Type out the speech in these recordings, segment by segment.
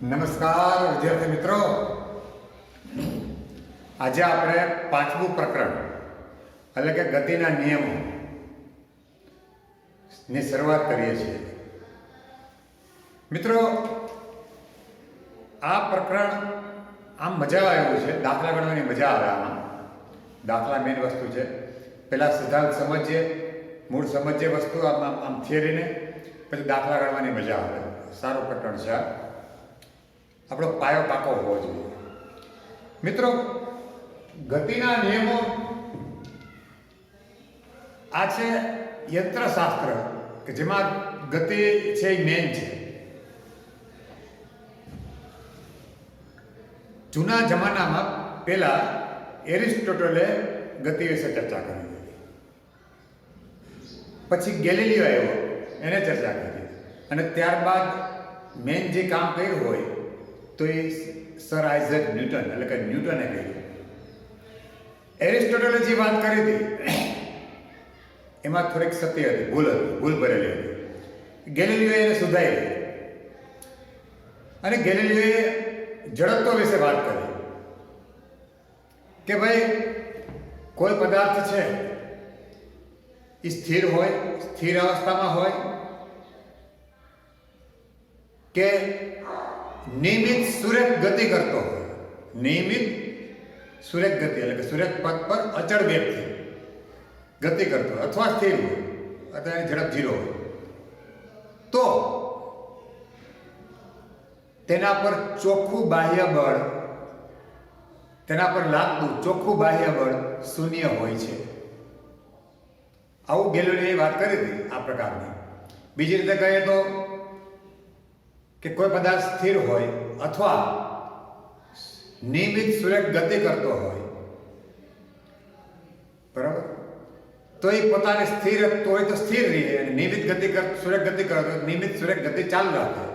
નમસ્કાર વિદ્યાર્થી મિત્રો, આજે આપણે પાંચમું પ્રકરણ એટલે કે ગતિના નિયમો ની શરૂઆત કરીએ છીએ. મિત્રો, આ પ્રકરણ આમ મજા આવે એવું છે. દાખલા ગણવાની મજા આવે. આમાં દાખલા મેઇન વસ્તુ છે. પહેલાં સિદ્ધાંત સમજીએ, મૂળ સમજીએ વસ્તુ આમ થિયરીને, પછી દાખલા ગણવાની મજા આવે. સારું પ્રકરણ છે. આપણો પાયો પાકો હોવો જોઈએ. મિત્રો, ગતિના નિયમો આ છે યંત્રશાસ્ત્ર કે જેમાં ગતિ છે એ મેન છે. જૂના જમાનામાં પહેલા એરિસ્ટોટલે ગતિ વિશે ચર્ચા કરી હતી. પછી ગેલિલિયો આવ્યો, એને ચર્ચા કરી, અને ત્યારબાદ મેન જે કામ કર્યું હોય તો એ સર આઇઝેક ન્યૂટન એટલે કે ન્યૂટને કર્યું. એરિસ્ટોટલે જે વાત કરી હતી એમાં થોડીક સત્ય હતી, ભૂલ ભરેલી હતી. ગેલિલિયોએ એને સુધારી અને ગેલિલિયોએ જડત્વ વિશે વાત કરી કે ભાઈ કોઈ પદાર્થ છે એ સ્થિર હોય, સ્થિર અવસ્થામાં હોય કે નિયમિત સુરેખ ગતિ કરતો હોય. નિયમિત સુરેખ ગતિ એટલે કે સુરેખ પથ પર અચળ વેગથી ગતિ કરતો હોય અથવા સ્થિર હોય અથવા એની ઝડપ 0 હોય તો તેના પર ચોખ્ખું બાહ્ય બળ, તેના પર લાગતું ચોખ્ખું બાહ્ય બળ શૂન્ય હોય છે. આવું ગેલિલિયોએ વાત કરી હતી આ પ્રકારની. બીજી રીતે કહીએ તો કે કોઈ પદાર્થ સ્થિર હોય અથવા નિયમિત સુરેખ ગતિ કરતો હોય, બરાબર, તો એ પોતાને સ્થિર હોય તો સ્થિર રહે, અને નિયમિત ગતિ સુરેખ ગતિ કરે તો નિયમિત સુરેખ ગતિ ચાલુ રાખે,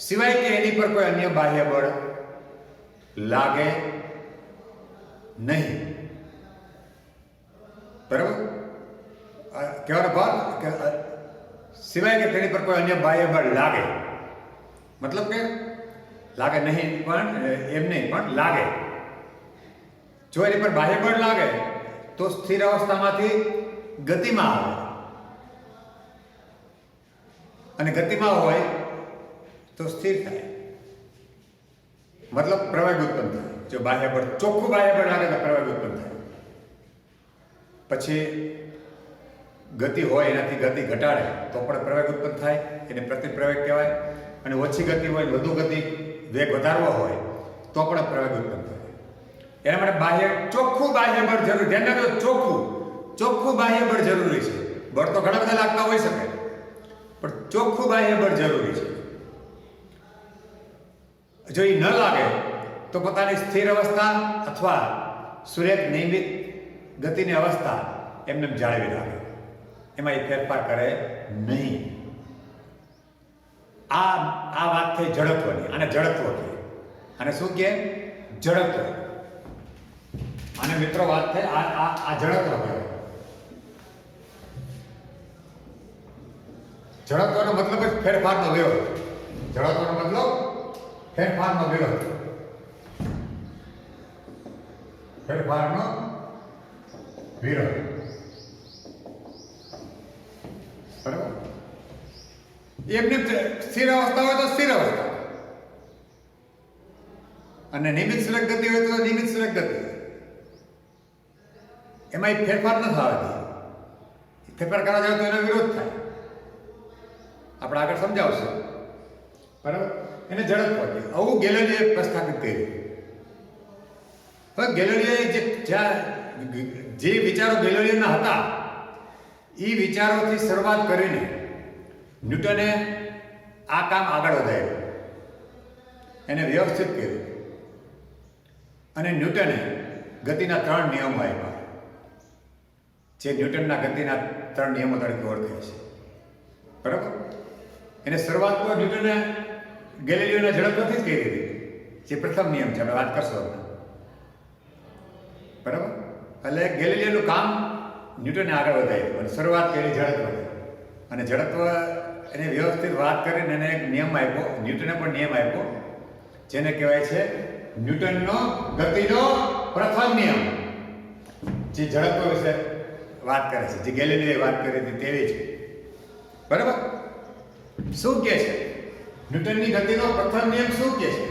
સિવાય કે એની પર કોઈ અન્ય બાહ્ય બળ લાગે નહીં. બરાબર, કહેવાનો ભાવ કે સિવાય કે તેની પર કોઈ અન્ય બાહ્ય બળ લાગે, મતલબ કે લાગે નહીં પણ એમ નહીં પણ લાગે. જો એની પર બાહ્ય બળ લાગે તો સ્થિર અવસ્થામાંથી ગતિમાં આવે, અને ગતિમાં હોય તો સ્થિર થાય, મતલબ પ્રવેગ ઉત્પન્ન થાય. જો બાહ્ય બળ, ચોખ્ખું બાહ્ય બળ લાગે તો પ્રવેગ ઉત્પન્ન થાય. પછી ગતિ હોય એનાથી ગતિ ઘટાડે તો પણ પ્રવેગ ઉત્પન્ન થાય, એને પ્રતિપ્રવેગ કહેવાય. અને ઓછી ગતિ હોય, વધુ ગતિ વેગ વધારવો હોય તો પણ પ્રવેગ ઉત્પન્ન થાય. એના માટે બાહ્ય ચોખ્ખું બાહ્ય બળ જરૂરી. ધ્યાન રાખજો, ચોખ્ખું બાહ્ય બળ જરૂરી છે. બળ તો ઘણા બધા લાગતા હોઈ શકે, પણ ચોખ્ખું બાહ્ય બળ જરૂરી છે. જો એ ન લાગે તો પોતાની સ્થિર અવસ્થા અથવા સુરેખ નિયમિત ગતિની અવસ્થા એમને જાળવી રાખે, એમાં એ ફેરફાર કરે નહીં. આ વાત થઈ જડત્વની. આને જડત્વ કહે. અને શું કહે? જડત્વ. અને મિત્રો વાત થઈ આ જડત્વ કહે. જડત્વનો મતલબ જ ફેરફારનો વિરોધ. જડત્વનો મતલબ ફેરફારનો વિરોધ. ફેરફારનો વિરોધ. બરાબર. એમને સ્થિર અવસ્થા હોય તો સ્થિર અવસ્થા, અને નિયમિત સુરેખ ગતિ હોય તો નિયમિત સુરેખ ગતિ. એમાં એક ફેરફાર ન થવા. ફેરફાર કરવા જાવ તો એનો વિરોધ થાય. આપણે આગળ સમજાવશું, બરાબર. એને જડત્વ કહે. આવું ગેલિલિયોએ પ્રસ્થાપિત કર્યું. હવે ગેલિલિયોએ જે વિચારો ગેલિલિયોના હતા એ વિચારોથી શરૂઆત કરીને ન્યૂટને આ કામ આગળ વધાર્યું, એને વ્યવસ્થિત કર્યું. અને ન્યૂટને ગતિના 3 નિયમો આપ્યા, જે ન્યૂટનના ગતિના 3 નિયમો તરીકે ઓળખાય છે. બરાબર. એને શરૂઆત તો ન્યૂટને ગેલિલિયોના ઝડપથી જ કરી હતી, જે પ્રથમ નિયમ છે. આપણે વાત કરશો, બરાબર. એટલે ગેલિલિયોનું કામ ન્યૂટને આગળ વધાર્યું અને શરૂઆત કરી જડત્વ. અને જડત્વ એને વ્યવસ્થિત વાત કરીને એને એક નિયમ આપ્યો, ન્યૂટને પણ નિયમ આપ્યો જેને કહેવાય છે ન્યૂટનનો ગતિનો પ્રથમ નિયમ, જે ઝડપ વિશે વાત કરે છે, જે ગેલિલીએ વાત કરી હતી તેવી છે. બરાબર? શું કહે છે ન્યૂટનની ગતિનો પ્રથમ નિયમ? શું કહે છે?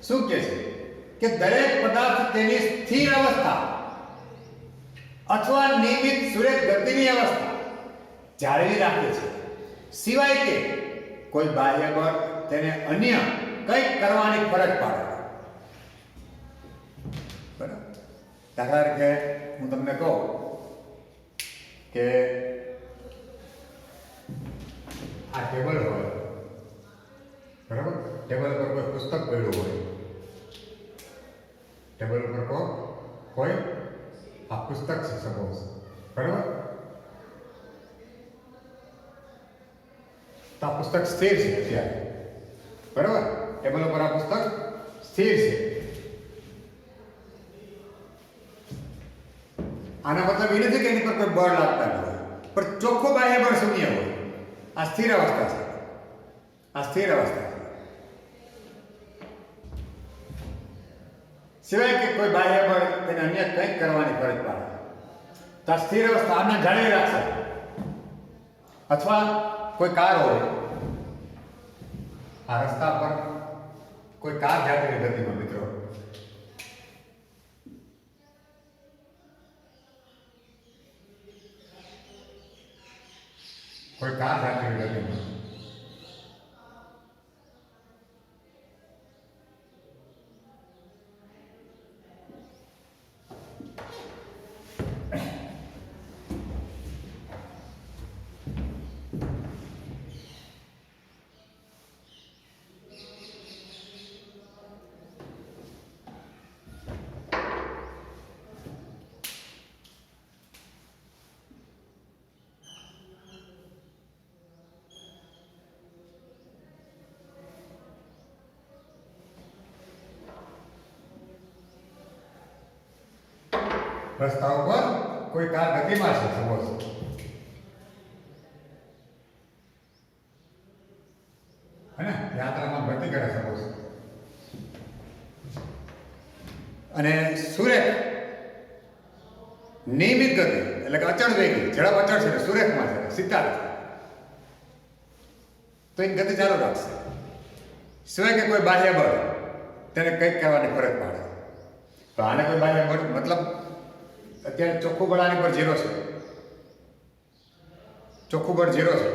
શું કહે છે કે દરેક પદાર્થ તેની સ્થિર અવસ્થા અથવા નિયમિત સુરેખ ગતિની અવસ્થા જાળવી રાખે છે, સિવાય કે કોઈ બાહ્ય બળ તેને અન્ય કંઈક કરવાની ફરજ પાડે. બરાબર? દાખલા તરીકે હું તમને કહું કે આ ટેબલ હોય, બરાબર? ટેબલ પર કોઈ પુસ્તક પડ્યું હોય, ટેબલ ઉપર કોઈ આ પુસ્તક છે સપોઝ, બરાબર? તો આ પુસ્તક સ્થિર છે અત્યારે, બરાબર? ટેબલ ઉપર આ પુસ્તક સ્થિર છે. આના મતલબ એ નથી કે એની પર કોઈ બળ લાગતા નથી, પણ ચોખ્ખું બાહ્ય બળ શૂન્ય હોય. આ સ્થિર અવસ્થા છે, આ સ્થિર અવસ્થા છે, સિવાય કે કોઈ બાહ્ય બળ તેને અન્ય કંઈક કરવાની ફરજ પાડે. તો આ સ્થિર અવસ્થા આને જાળવી રાખશે. અથવા કોઈ કાર હોય, આ રસ્તા પર કોઈ કાર જાતી રહી ગતિમાં, મિત્રો, કોઈ કાર જાતી રહી ગતિમાં, રસ્તા ઉપર કોઈ કાર ગતિમાં છે સપોઝ, હે ને, યાત્રામાં ગતિ કરે સપોઝ, અને સુરેખ નિયમિત ગતિ એટલે કે અચળ વેગી, ઝડપ અચળ છે, સુરેખમાં છે, સીધા છે, તો એની ગતિ ચાલુ રાખશે, સિવાય કે કોઈ બાહ્ય બળ તેને કંઈક કરવાની ફરજ પાડે. તો આને કોઈ બાહ્ય બળ મતલબ અત્યારે ચોખ્ખું બળ આની પર 0 છે, ચોખ્ખું બળ 0 છે.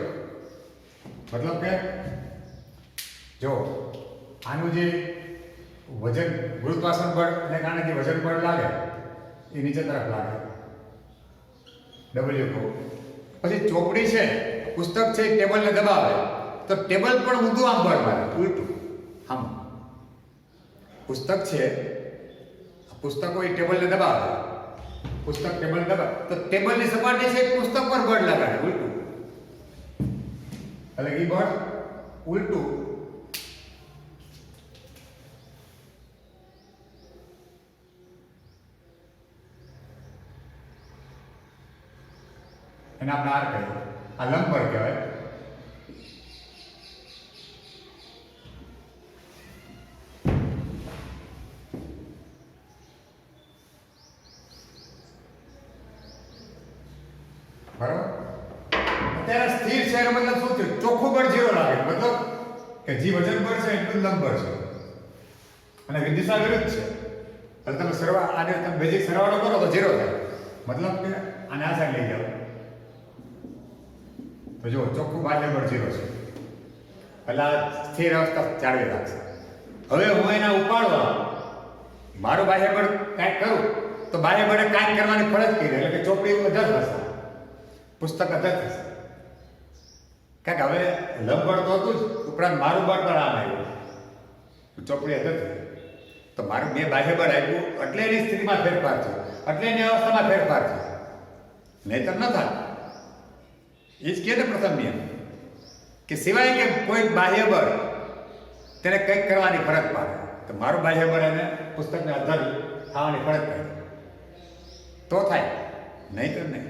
મતલબ કે જો આનું જે વજન, ગુરુત્વાકર્ષણ બળને કારણે જે વજન બળ લાગે એ નીચે તરફ લાગે, ડબલ્યુ કહો. પછી ચોપડી છે, પુસ્તક છે, ટેબલને દબાવે તો ટેબલ પણ ઊંધું આમ બળ મારે, ઉલટું આમ. પુસ્તક છે, પુસ્તકો એ ટેબલને દબાવે, પુસ્તક ટેબલ દબાવે તો ટેબલની સપાટી છે પુસ્તક પર બળ લગાડે, ઉલટું. એટલે એ બળ ઉલટું એને આપણે આર કહીએ, આ લંબ બળ કહેવાય. બરાબર? અત્યારે સ્થિર છે એનો મતલબ શું થયું? ચોખ્ખું બળ 0 લાગે, મતલબ કે જે વજન બળ છે એટલું લંબ બળ છે અને દિશા વિરુદ્ધ છે. એટલે તમે આને તમે બેઝિક સરવાળો કરો તો 0 થાય. મતલબ કે આને આ સાઈડ લઈ જાઓ તો જો ચોખ્ખું બાહ્ય બળ 0 છે, એટલે આ સ્થિર અવસ્થા જાળવી રાખશે. હવે હું એના ઉપાડવા મારું બાહ્ય બળ કાંઈક કરું તો બાહ્ય બળે કાંઈક કરવાની ફરજ કરી, એટલે કે ચોપડી અધર થશે, પુસ્તક અધર થશે. કારણ કે હવે લંબ બળ તો હતું જ, ઉપરાંત મારું બળ પણ આમ આવ્યું, ચોપડી અધર થઈ. તો મારું બે બાહ્ય બળ આવ્યું એટલે એની સ્થિતિમાં ફેરફાર છે, એટલે એની અવસ્થામાં ફેરફાર છે, નહીતર ન થાય. એ જ કહે ને પ્રથમ નિયમ કે સિવાય કે કોઈ બાહ્ય બળ તેને કંઈક કરવાની ફરજ પાડે, તો મારું બાહ્ય બળ એને પુસ્તકને અધર થવાની ફરજ પડે તો થાય, નહીતર નહીં.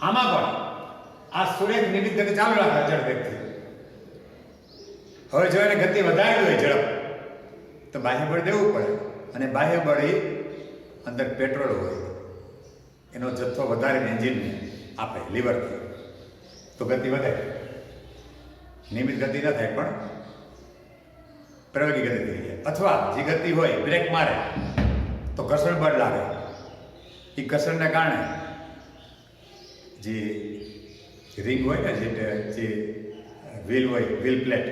આમાં પણ આ સુરેખ નિમિત્ત ગતિ ચાલુ રાખે અચળ વેગથી. હવે જો એને ગતિ વધારવી હોય ઝડપ, તો બાહ્ય બળ દેવું પડે, અને બાહ્ય બળ એ અંદર પેટ્રોલ હોય એનો જથ્થો વધારે એન્જિનને આપે લીવરથી, તો ગતિ વધે. નિયમિત ગતિ ન થાય પણ પ્રવેગી ગતિ થઈ જાય. અથવા જે ગતિ હોય બ્રેક મારે તો ઘર્ષણ બળ લાગે, એ ઘર્ષણને કારણે જે રિંગ હોય ને, જે વ્હીલ હોય, વ્હીલ પ્લેટ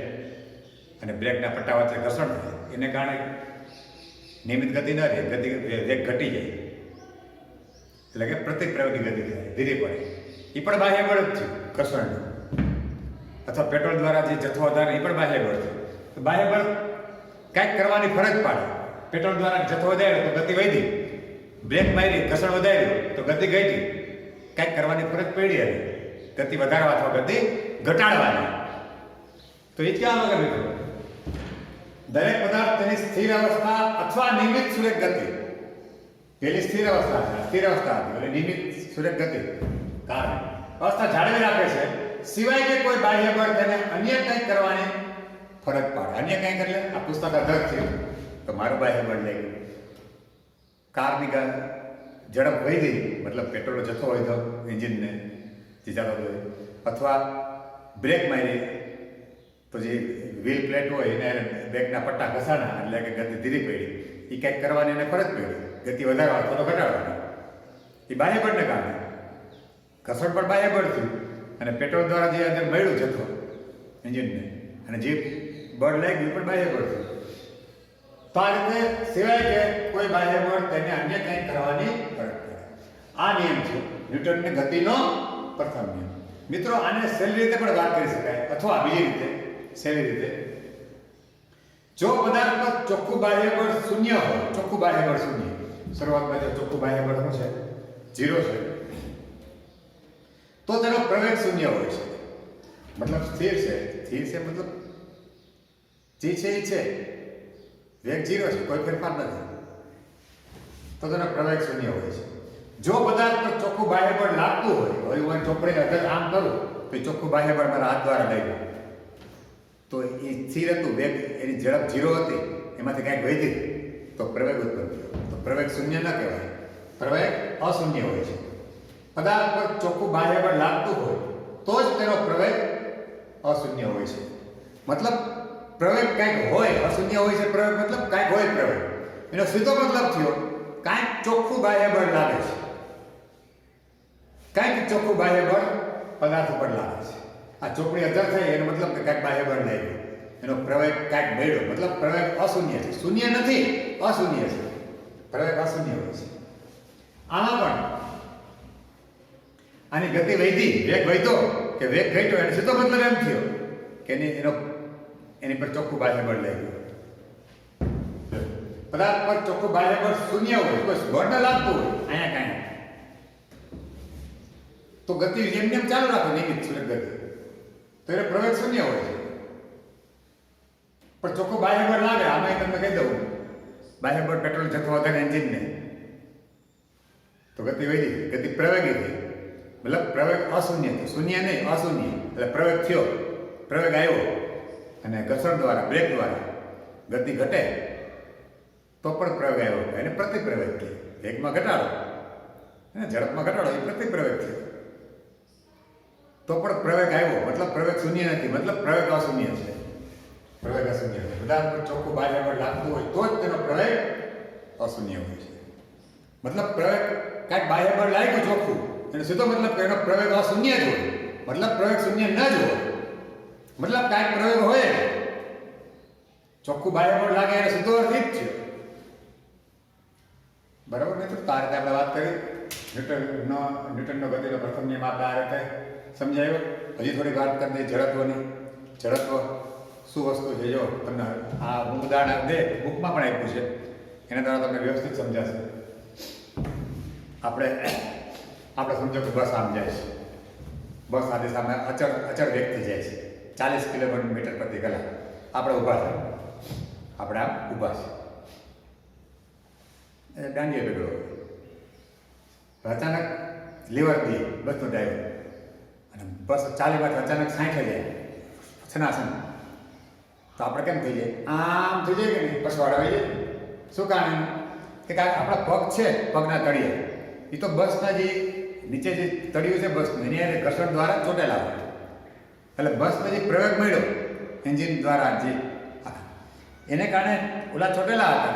અને બ્રેકના પટ્ટા વચ્ચે ઘર્ષણ થાય, એને કારણે નિયમિત ગતિ ન રહે, વેગ ઘટી જાય, એટલે કે પ્રતિપ્રવેગી ગતિ થાય, ધીરે પડે. એ પણ બાહ્ય બળ જ છે ઘર્ષણનું. અથવા પેટ્રોલ દ્વારા જે જથ્થો વધારે એ પણ બાહ્ય બળ છે. તો બાહ્ય બળ કાંઈક કરવાની ફરજ પાડે. પેટ્રોલ દ્વારા જથ્થો વધાર્યો તો ગતિ વધી, બ્રેક મારી ઘર્ષણ વધાર્યું તો ગતિ ઘટી, કાંઈક કરવાની ફરજ પડી હતી, ગતિ વધારવા અથવા ગતિ ઘટાડવાની. તો એ ક્યાં વગર મિત્રો દરેક પદાર્થ તેની સ્થિર અવસ્થા અથવા નિયમિત સુરેખ ગતિ, પેલી સ્થિર અવસ્થા છે, સ્થિર અવસ્થા હતી એટલે નિયમિત સુરેખ ગતિ કારણે અવસ્થા જાળવી રાખે છે, સિવાય કે કોઈ બાહ્ય બળ તેને અન્ય કંઈક કરવાની ફરજ પાડે. અન્ય કંઈક એટલે આ પુસ્તક અધર છે તો મારું બાહ્ય બળ લઈ ગયું, કારની ઝડપ વધી મતલબ પેટ્રોલનો જથ્થો હોય તો એન્જિનને જે ચાલતો હોય, અથવા બ્રેક મારી તો જે વ્હીલ પ્લેટ હોય એને બ્રેકના પટ્ટા ઘસાણા એટલે કે ગતિ ધીરી પડી, એ કંઈક કરવાની એને ફરજ પડી, ગતિ વધારવા અથવા તો ઘટાડવાની. એ બાહ્ય બળને કારણે ઘસણ પણ બાહ્ય બળ થયું, અને પેટ્રોલ દ્વારા જે અંદર મળ્યું જથ્થો એન્જિનને અને જે બળ લાગ્યું પણ બાહ્ય બળ થયું. તો આ રીતે સિવાય કે કોઈ બાહ્ય બળ તેને અન્ય કંઈક કરવાની ફરજ પડે. આ નિયમ છે ન્યૂટનની ગતિનો પ્રથમ નિયમ. મિત્રો આને સહેલી રીતે પણ વાત કરી શકાય, અથવા બીજી રીતે સહેલી રીતે, જો પદાર્થ પર ચોખ્ખું બાહ્ય બળ શૂન્ય હોય, ચોખ્ખું બાહ્ય બળ શૂન્ય, શરૂઆતમાં જો ચોખ્ખું બાહ્ય બળ શું છે, 0 છે, તો તેનો પ્રવેગ શૂન્ય હોય છે, મતલબ સ્થિર છે. સ્થિર છે મતલબ જે છે એ છે, વેગ 0 છે, કોઈ ફેરફાર નથી, તો તેનો પ્રવેગ શૂન્ય હોય છે. જો પદાર્થ પર ચોખ્ખું બાહ્ય બળ લાગતું હોય, હું ચોપડીને અગર આમ કરું તો એ ચોખ્ખું બાહ્ય બળ મારા હાથ દ્વારા લઈ ગયું, તો એ સ્થિર હતું, વેગ એની ઝડપ 0 હતી, એમાંથી કાંઈક વધી તો પ્રવેગ ઉત્પન્ન થયો, તો પ્રવેગ શૂન્ય ન કહેવાય, પ્રવેગ અશૂન્ય હોય છે. પદાર્થ પર ચોખ્ખું બાહ્ય બળ લાગતું હોય તો જ તેનો પ્રવેગ અશૂન્ય હોય છે. મતલબ પ્રવેગ કાંઈક હોય, અશૂન્ય હોય છે પ્રવેગ, મતલબ કાંઈક હોય પ્રવેગ, એનો સીધો મતલબ થયો કાંઈક ચોખ્ખું બાહ્ય બળ લાગે છે, કાંઈક ચોખ્ખું બાહ્ય બળ પદાર્થ ઉપર લાગે છે. આ ચોપડી અધર થઈ એનો મતલબ કે કાંઈક બાહ્ય બળ લાગ્યું, એનો પ્રવેગ કાંઈક મળ્યો, મતલબ પ્રવેગ અશૂન્ય છે, શૂન્ય નથી, અશૂન્ય છે, પ્રવેગ અશૂન્ય હોય છે. આમાં પણ આની ગતિ વધી, વેગ વધ્યો કે વેગ ઘટ્યો, એનો સીધો મતલબ એમ થયો કે એની પર ચોખ્ખું બાહ્ય બળ લાગ્યું. પદાર્થ પર ચોખ્ખું બાહ્ય બળ શૂન્ય હોય, કોઈ બળ ન લાગતું હોય અહીંયા કાંઈ, તો ગતિ જેમ જેમ ચાલુ રાખે નિયમિત સુરેખ ગતિ, તો એને પ્રવેગ શૂન્ય હોય છે. પણ ચોખ્ખું બાહ્ય બળ લાગે, આમાં તમને કહી દઉં, બાહ્ય બળ પેટ્રોલ જથ્થો વધારે એન્જિનને, તો ગતિ વધી, ગતિ પ્રવેગી થઈ, મતલબ પ્રવેગ અશૂન્ય થયો, શૂન્ય નહીં અશૂન્ય, એટલે પ્રવેગ થયો, પ્રવેગ આવ્યો, અને ઘર્ષણ દ્વારા બ્રેક દ્વારા ગતિ ઘટે તો પણ પ્રવેગ આવ્યો, એને પ્રતિપ્રવેગ કહે. વેગમાં ઘટાડો અને ઝડપમાં ઘટાડો એ પ્રતિપ્રવેગ છે, તો પણ પ્રવેગ આવ્યો, મતલબ પ્રવેગ શૂન્ય નથી, મતલબ પ્રવેગ અશૂન્ય છે, પ્રવેગ અશૂન્ય છે. પદાર્થ પર ચોખ્ખું બાહ્ય બળ લાગતું હોય તો જ તેનો પ્રવેગ અશૂન્ય હોય છે. મતલબ પ્રવેગ કાંઈક બાહ્ય બળ લાગ્યું ચોખ્ખું, એનો સીધો મતલબ કે એનો પ્રવેગ અશૂન્ય જ હોય, મતલબ પ્રવેગ શૂન્ય ન જ હોય, મતલબ કાંઈક પ્રવેગ હોય, ચોખ્ખું બાહ્ય બળ લાગે એનો સીધો અર્થ જ છે. બરાબર ને? તો આ રીતે આપણે વાત કરી ન્યૂટનનો ગતિનો પ્રથમ નિયમ આપણે આ રીતે સમજાયો. હજી થોડી વાત કરી દઈએ ઝડપની. ઝડપ શું વસ્તુ છે, જો તમને આ ઉદાહરણ દે બુકમાં પણ આપ્યું છે, એના દ્વારા તમને વ્યવસ્થિત સમજાશે. આપણે સમજો કે બસ આમ જાય છે, બસ આની સામે અચળ વેગથી જાય છે, 40 કિલોમીટર પ્રતિ કલાક. આપણે ઊભા છે, આપણે આમ ઊભા છે, દાંડીએ બેઠો, અચાનક લીવર દી બસનો ડ્રાઈવર, અને બસ 40 માંથી અચાનક 60 જાય છનાસન, તો આપણે કેમ થઈ જાય? આમ થઈ જાય કે નહીં? પછવાડ આવી જાય. શું કારણ? કે આપણા પગ છે, પગના તળિયે એ તો બસના જે નીચે જે તળિયું છે બસનું એની હારે ઘર્ષણ દ્વારા ચોટેલા હોય. એટલે બસનો જે પ્રયોગ મળ્યો એન્જિન દ્વારા જે એને કારણે ઓલા ચોટેલા હતા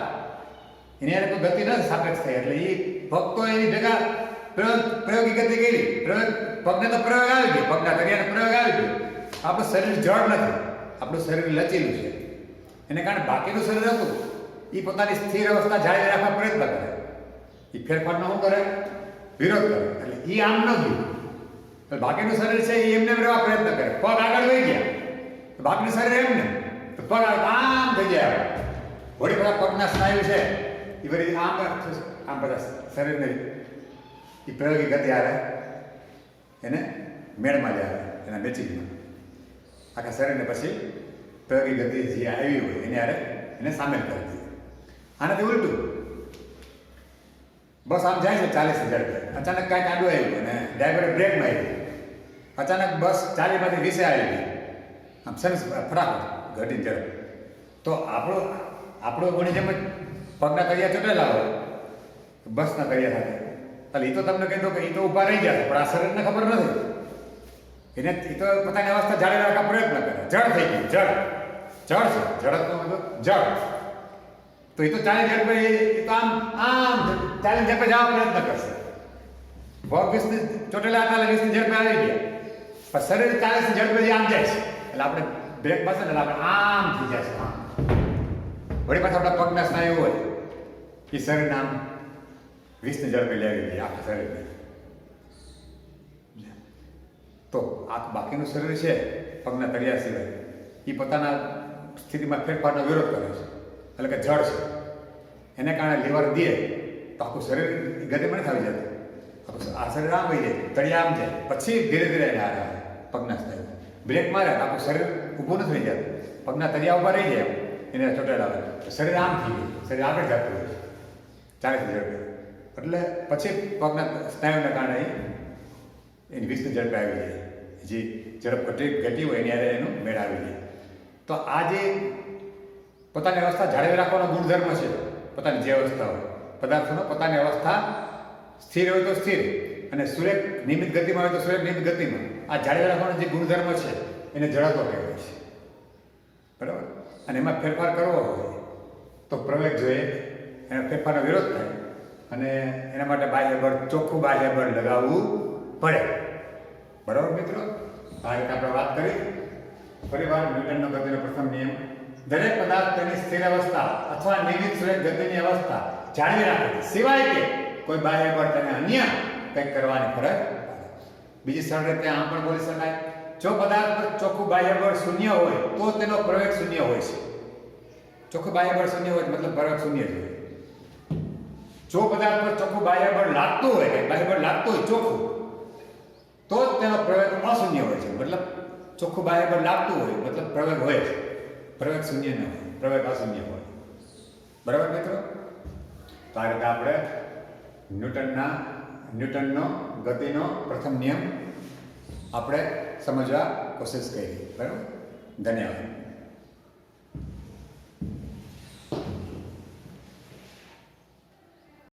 એની હારે કોઈ ગતિ ન સાપેક્ષ થઈ. એટલે એ પગ તો એની ભેગા પ્રયોગી ગતિ કરી. પગને તો પ્રયોગ આવી ગયો, પગના તળિયાનો પ્રયોગ આવી ગયો. આપણું શરીર જડ નથી, આપણું શરીર લચીલું છે. એને કારણે બાકીનું શરીર હતું એ પોતાની સ્થિર અવસ્થા જાળવી રાખવા પ્રયત્ન કરે. એ ફેરફારનો શું કરે? વિરોધ કરે. એટલે એ આમ ન ગયું. એટલે બાકીનું શરીર છે એ એમને રહેવા પ્રયત્ન કરે. પગ આગળ વહી ગયા, બાકીનું શરીર એમને તો પગ આમ થઈ જાય. વળી બધા પગના સ્નાયુ છે એ બધી આમ બધા શરીરને એ પ્રયોગી ગતિ આવે એને મેળમાં જ આવે, એના બેચીમાં આખા શરીરને પછી પ્રયોગી ગતિ જે આવી હોય એને હારે એને સામેલ કરી દે. આનાથી ઉલટું બસ આમ જાય છે 40,000, અચાનક કાંઈક આડું આવ્યું અને ડ્રાઈવરે બ્રેક મારી, અચાનક બસ 40માંથી 20 આવી ગઈ, આમ સરસ ફટાફટ ઘટીને ચડે. તો આપણો કોની જેમ જ પગના તળિયા ચોટેલા હોય બસના તળિયા સાથે. એટલે એ તો તમને કહી દો કે એ તો ઊભા રહી ગયા, પણ આ શરીરને ખબર નથી. એને એ તો પોતાની અવસ્થા જાળવી રાખવા પ્રયત્ન કરે. જળ થઈ ગયું, જળ છે, જડતનો મતલબ જળ. તો એ તો 40 ઝડપે એ તો આમ 40 ઝડપે જવા પ્રયત્ન કરશે. પગ 20 ચોટેલા હતા 20 ઝડપે આવી ગયા, પણ શરીર 40 ઝડપે આમ જાય છે. એટલે આપણે બ્રેક પાસે ને આપણે આમ થઈ જાય છે. આમ વળી પાછા આપણા પગના સ્નાયુ હોય એ શરીરને આમ 20 ઝડપે લેવી જોઈએ આખા શરીરને. તો આ બાકીનું શરીર છે પગના તળિયા સિવાય એ પોતાના સ્થિતિમાં ફેરફારનો વિરોધ કરે છે. એટલે કે જળ છે, એને કારણે લીવર દે તો આખું શરીર ગતિમાં નથી આવી જતું. આ શરીર આમ વહી જાય, તળિયા આમ જાય, પછી ધીરે ધીરે એને આવે પગના સ્નાયુ બ્રેક મારે આખું શરીર ઊભું નથી થઈ જતું. પગના તળિયા ઊભા રહી જાય એને ચોટેલા આવે, શરીર આમ થઈ ગયું, શરીર આગળ જતું હોય 40 ઝડપે. એટલે પછી પગના સ્નાયુના કારણે એની 20 ઝડપે આવી જાય. જે ઝડપ ઘટી હોય એની હારે એનું મેળ આવી જાય. તો આ જે પોતાની અવસ્થા જાળવી રાખવાનો ગુણધર્મ છે, પોતાની જે અવસ્થા હોય પદાર્થોનો પોતાની અવસ્થા સ્થિર હોય તો સ્થિર અને સુરેખ નિયમિત ગતિમાં હોય તો સુરેખ નિયમિત ગતિમાં આ જાળવી રાખવાનો જે ગુણધર્મ છે એને જડત્વ કહેવાય છે. બરાબર? અને એમાં ફેરફાર કરવો હોય તો પ્રવેગ જોઈએ, એના ફેરફારનો વિરોધ થાય અને એના માટે બાહ્ય બળ, ચોખ્ખું બાહ્ય બળ લગાવવું પડે. બરાબર મિત્રો? આ રીતે આપણે વાત કરી. ફરીવાર ન્યૂટનનો ગતિનો પ્રથમ નિયમ, દરેક પદાર્થ તેની સ્થિર અવસ્થા અથવા નિયમિત સુરેખ ગતિની અવસ્થા જાળવી રાખે છે, સિવાય કે કોઈ બાહ્ય બળ તેને અન્ય કંઈક કરવાની ફરજ પડે. બીજી સરળ રીતે આમ પણ બોલી શકાય, જો પદાર્થ પર ચોખ્ખું બાહ્ય બળ શૂન્ય હોય તો તેનો પ્રવેગ શૂન્ય હોય છે. ચોખ્ખું બાહ્ય બળ શૂન્ય હોય મતલબ પ્રવેગ શૂન્ય જ હોય. જો પદાર્થ પર ચોખ્ખું બાહ્ય બળ લાગતું હોય, બાહ્ય બળ લાગતું હોય ચોખ્ખું, તો જ તેનો પ્રવેગ અશૂન્ય હોય છે. મતલબ ચોખ્ખું બાહ્ય બળ લાગતું હોય મતલબ પ્રવેગ હોય છે, પ્રવેગ શૂન્ય ન હોય, પ્રવેગ અશૂન્ય હોય. બરાબર મિત્રો? તો આ રીતે આપણે ન્યૂટનનો ગતિનો પ્રથમ નિયમ આપણે સમજવા કોશિશ કરી. બરાબર? ધન્યવાદ.